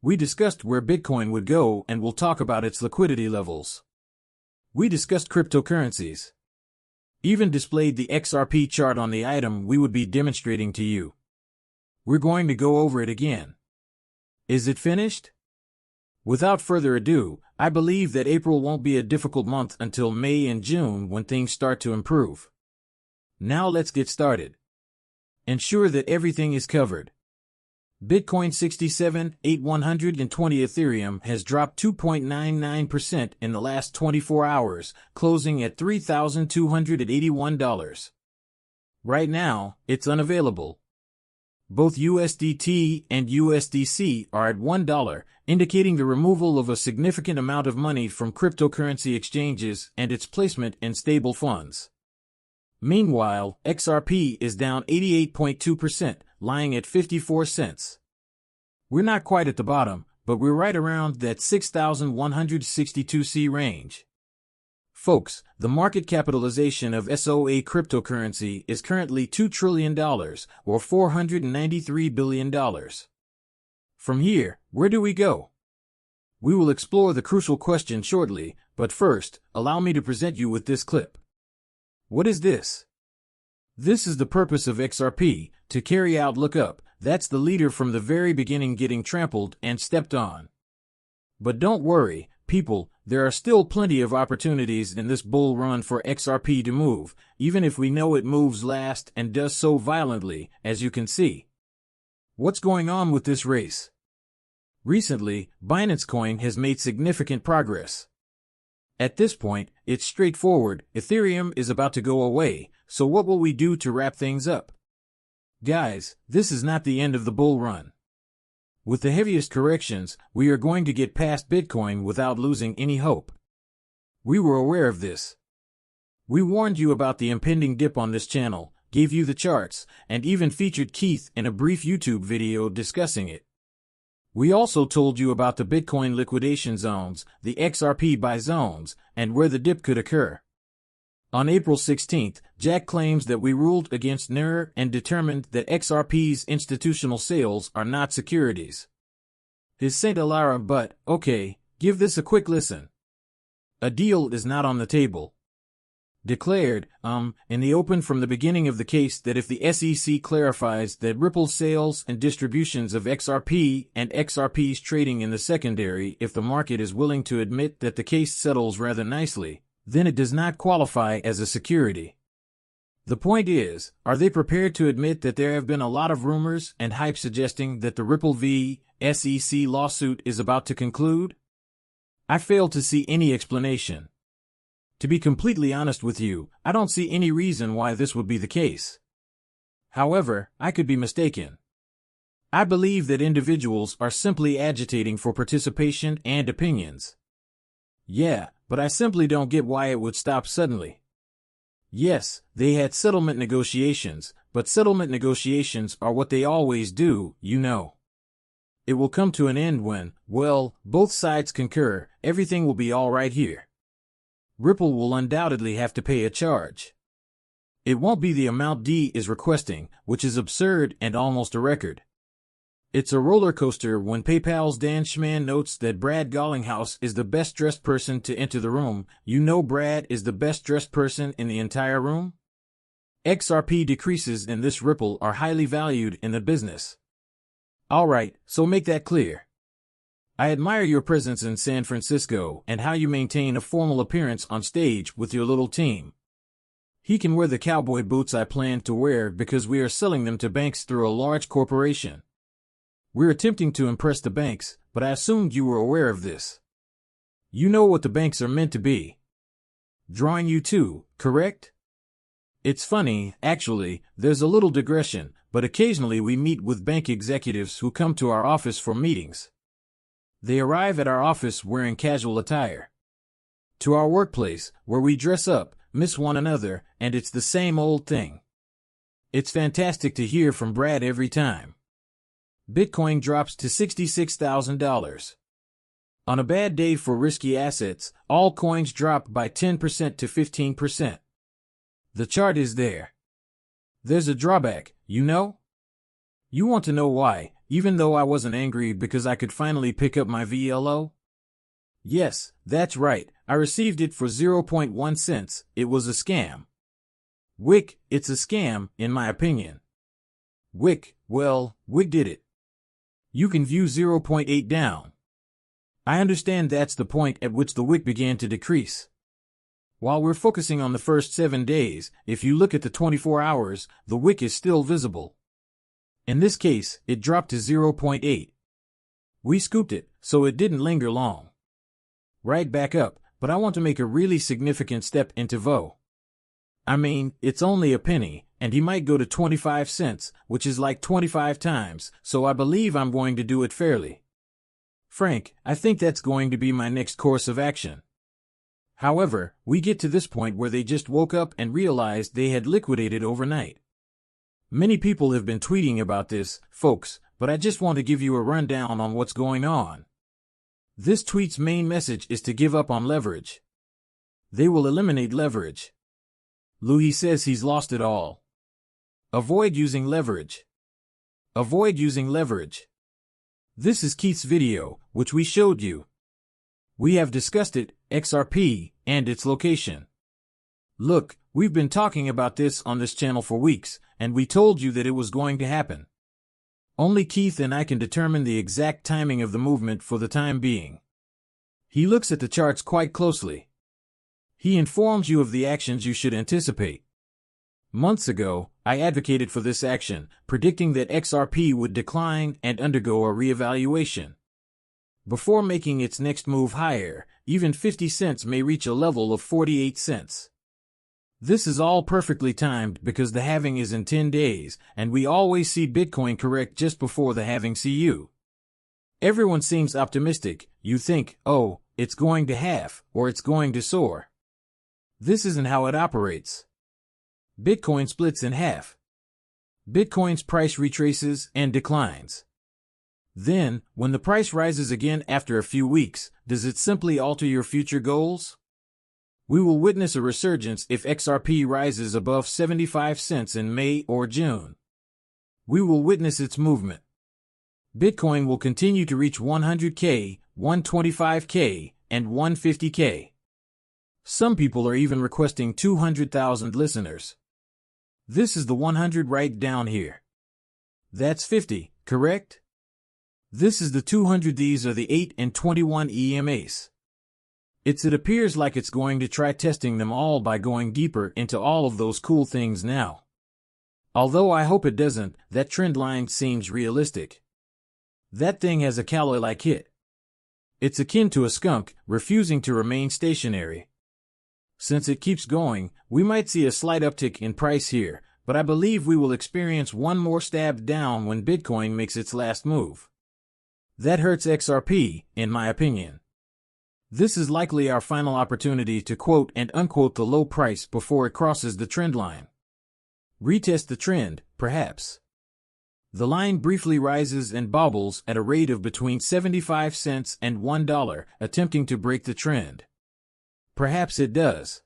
We discussed where Bitcoin would go, and we'll talk about its liquidity levels. We discussed cryptocurrencies. Even displayed the XRP chart on the item we would be demonstrating to you. We're going to go over it again. Is it finished? Without further ado, I believe that April won't be a difficult month until May and June when things start to improve. Now let's get started. Ensure that everything is covered. Bitcoin 67,120 Ethereum has dropped 2.99% in the last 24 hours, closing at $3,281. Right now, it's unavailable. Both USDT and USDC are at $1, indicating the removal of a significant amount of money from cryptocurrency exchanges and its placement in stable funds. Meanwhile, XRP is down 88.2%, lying at 54 cents. We're not quite at the bottom, but we're right around that 6,162C range. Folks, the market capitalization of SOA cryptocurrency is currently $2 trillion, or $493 billion. From here, where do we go? We will explore the crucial question shortly, but first, allow me to present you with this clip. What is this? This is the purpose of XRP, to carry out lookup. That's the leader from the very beginning getting trampled and stepped on. But don't worry, people, there are still plenty of opportunities in this bull run for XRP to move, even if we know it moves last and does so violently, as you can see. What's going on with this race? Recently, Binance Coin has made significant progress. At this point, it's straightforward. Ethereum is about to go away, so what will we do to wrap things up? Guys, this is not the end of the bull run. With the heaviest corrections, we are going to get past Bitcoin without losing any hope. We were aware of this. We warned you about the impending dip on this channel, gave you the charts, and even featured Keith in a brief YouTube video discussing it. We also told you about the Bitcoin liquidation zones, the XRP buy zones, and where the dip could occur. On April 16th, Jack claims that we ruled against NER and determined that XRP's institutional sales are not securities. His Saint Alara, but, okay, give this a quick listen. A deal is not on the table. Declared, in the open from the beginning of the case that if the SEC clarifies that Ripple's sales and distributions of XRP and XRP's trading in the secondary, if the market is willing to admit that the case settles rather nicely, then it does not qualify as a security. The point is, are they prepared to admit that there have been a lot of rumors and hype suggesting that the Ripple v. SEC lawsuit is about to conclude? I fail to see any explanation. To be completely honest with you, I don't see any reason why this would be the case. However, I could be mistaken. I believe that individuals are simply agitating for participation and opinions. Yeah, but I simply don't get why it would stop suddenly. Yes, they had settlement negotiations, but settlement negotiations are what they always do, you know. It will come to an end when, well, both sides concur, everything will be all right here. Ripple will undoubtedly have to pay a charge. It won't be the amount D is requesting, which is absurd and almost a record. It's a roller coaster when PayPal's Dan Schman notes that Brad Garlinghouse is the best dressed person to enter the room. You know Brad is the best dressed person in the entire room? XRP decreases in this Ripple are highly valued in the business. Alright, so make that clear. I admire your presence in San Francisco and how you maintain a formal appearance on stage with your little team. He can wear the cowboy boots I planned to wear because we are selling them to banks through a large corporation. We're attempting to impress the banks, but I assumed you were aware of this. You know what the banks are meant to be. Drawing you to, correct? It's funny, actually, there's a little digression, but occasionally we meet with bank executives who come to our office for meetings. They arrive at our office wearing casual attire. To our workplace, where we dress up, miss one another, and it's the same old thing. It's fantastic to hear from Brad every time. Bitcoin drops to $66,000. On a bad day for risky assets, all coins drop by 10% to 15%. The chart is there. There's a drawback, you know? You want to know why? even though I wasn't angry because I could finally pick up my VLO? Yes, that's right, I received it for 0.1 cents, it was a scam. Wick, it's a scam, in my opinion. Wick, well, Wick did it. You can view 0.8 down. I understand that's the point at which the wick began to decrease. While we're focusing on the first 7 days, if you look at the 24 hours, the wick is still visible. In this case, it dropped to 0.8. We scooped it, so it didn't linger long. Right back up, but I want to make a really significant step into VO. I mean, it's only a penny, and he might go to 25 cents, which is like 25 times, so I believe I'm going to do it fairly. Frank, I think that's going to be my next course of action. However, we get to this point where they just woke up and realized they had liquidated overnight. Many people have been tweeting about this, folks, but I just want to give you a rundown on what's going on. This tweet's main message is to give up on leverage. They will eliminate leverage. Louis says he's lost it all. Avoid using leverage. Avoid using leverage. This is Keith's video, which we showed you. We have discussed it, XRP, and its location. Look, we've been talking about this on this channel for weeks, and we told you that it was going to happen. Only Keith and I can determine the exact timing of the movement for the time being. He looks at the charts quite closely. He informs you of the actions you should anticipate. Months ago, I advocated for this action, predicting that XRP would decline and undergo a reevaluation. Before making its next move higher, even 50 cents may reach a level of 48 cents. This is all perfectly timed because the halving is in 10 days, and we always see Bitcoin correct just before the halving CU. Everyone seems optimistic. You think, oh, it's going to halve, or it's going to soar. This isn't how it operates. Bitcoin splits in half. Bitcoin's price retraces and declines. Then, when the price rises again after a few weeks, does it simply alter your future goals? We will witness a resurgence if XRP rises above 75 cents in May or June. We will witness its movement. Bitcoin will continue to reach 100K, 125K, and 150K. Some people are even requesting 200,000 listeners. This is the 100 right down here. That's 50, correct? This is the 200. These are the 8 and 21 EMAs. It appears like it's going to try testing them all by going deeper into all of those cool things now. Although I hope it doesn't, that trend line seems realistic. That thing has a calorie-like hit. It's akin to a skunk, refusing to remain stationary. Since it keeps going, we might see a slight uptick in price here, but I believe we will experience one more stab down when Bitcoin makes its last move. That hurts XRP, in my opinion. This is likely our final opportunity to quote and unquote the low price before it crosses the trend line. Retest the trend, perhaps. The line briefly rises and bobbles at a rate of between 75 cents and $1, attempting to break the trend. Perhaps it does.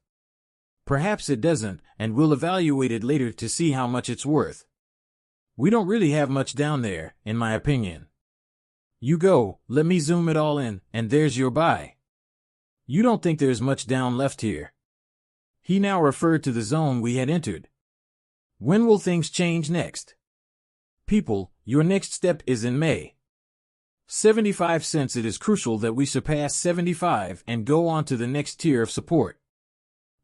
Perhaps it doesn't, and we'll evaluate it later to see how much it's worth. We don't really have much down there, in my opinion. You go, let me zoom it all in, and there's your buy. You don't think there's much down left here. He now referred to the zone we had entered. When will things change next? People, your next step is in May. 75 cents. It is crucial that we surpass 75 and go on to the next tier of support.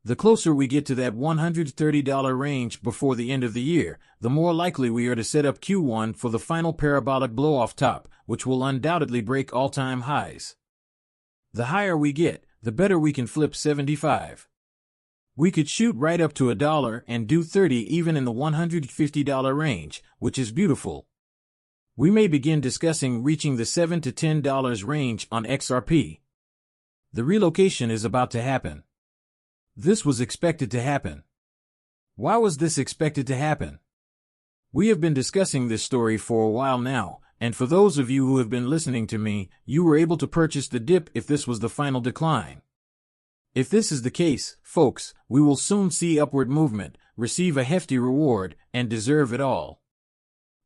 The closer we get to that $130 range before the end of the year, the more likely we are to set up Q1 for the final parabolic blow-off top, which will undoubtedly break all-time highs. The higher we get, the better we can flip 75. We could shoot right up to $1 and do 30 even in the $150 range, which is beautiful. We may begin discussing reaching the $7 to $10 range on XRP. The relocation is about to happen. This was expected to happen. Why was this expected to happen? We have been discussing this story for a while now, and for those of you who have been listening to me, you were able to purchase the dip if this was the final decline. If this is the case, folks, we will soon see upward movement, receive a hefty reward, and deserve it all.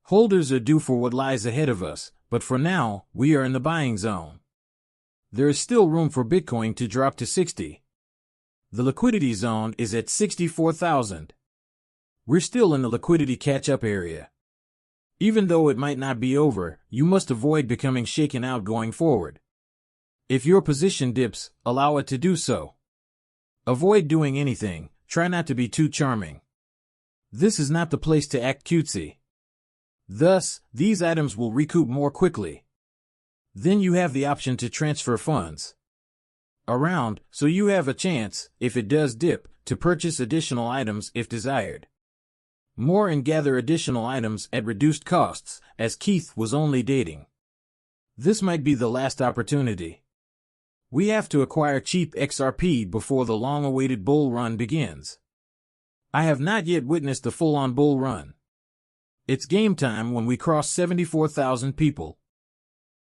Holders are due for what lies ahead of us, but for now, we are in the buying zone. There is still room for Bitcoin to drop to 60. The liquidity zone is at 64,000. We're still in the liquidity catch-up area. Even though it might not be over, you must avoid becoming shaken out going forward. If your position dips, allow it to do so. Avoid doing anything, try not to be too charming. This is not the place to act cutesy. Thus, these items will recoup more quickly. Then you have the option to transfer funds around, so you have a chance, if it does dip, to purchase additional items if desired. More and gather additional items at reduced costs, as Keith was only dating. This might be the last opportunity. We have to acquire cheap XRP before the long-awaited bull run begins. I have not yet witnessed the full-on bull run. It's game time when we cross 74,000 people.